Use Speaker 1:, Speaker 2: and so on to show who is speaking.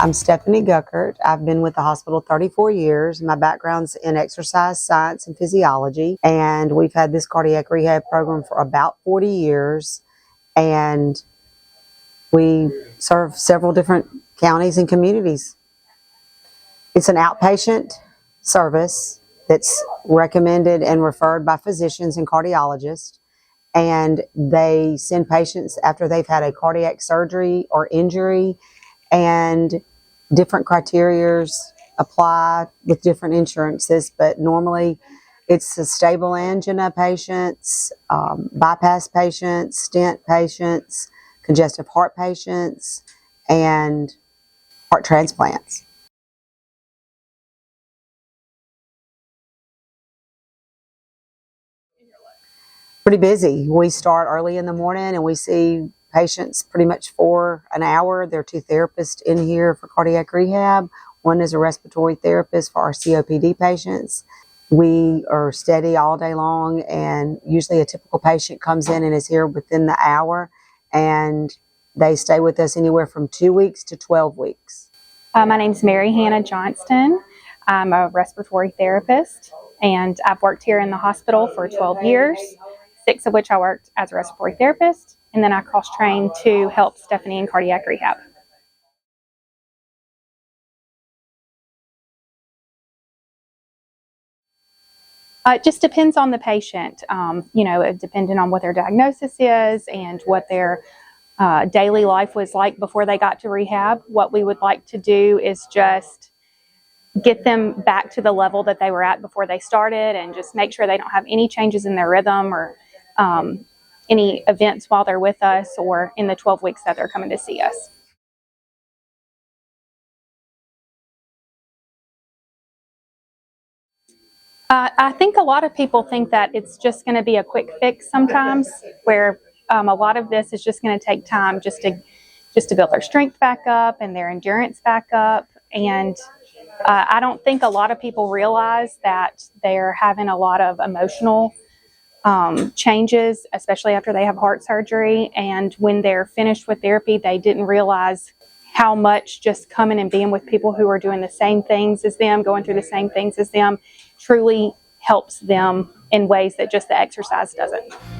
Speaker 1: I'm Stephanie Guckert. I've been with the hospital 34 years. My background's in exercise science and physiology, and we've had this cardiac rehab program for about 40 years, and we serve several different counties and communities. It's an outpatient service that's recommended and referred by physicians and cardiologists, and they send patients after they've had a cardiac surgery or injury, and different criterias apply with different insurances, but normally it's the stable angina patients, bypass patients, stent patients, congestive heart patients, and heart transplants. Pretty busy. We start early in the morning and we see patients pretty much for an hour. There are 2 therapists in here for cardiac rehab. One is a respiratory therapist for our COPD patients. We are steady all day long, and usually a typical patient comes in and is here within the hour, and they stay with us anywhere from 2 weeks to 12 weeks.
Speaker 2: My name is Mary Hannah Johnston. I'm a respiratory therapist, and I've worked here in the hospital for 12 years, 6 of which I worked as a respiratory therapist, and then I cross-trained to help Stephanie in cardiac rehab. It just depends on the patient, depending on what their diagnosis is and what their daily life was like before they got to rehab. What we would like to do is just get them back to the level that they were at before they started, and just make sure they don't have any changes in their rhythm or any events while they're with us or in the 12 weeks that they're coming to see us. I think a lot of people think that it's just going to be a quick fix sometimes, where a lot of this is just going to take time just to build their strength back up and their endurance back up. And I don't think a lot of people realize that they're having a lot of emotional changes, especially after they have heart surgery. And when they're finished with therapy, they didn't realize how much just coming and being with people who are doing the same things as them, going through the same things as them, truly helps them in ways that just the exercise doesn't.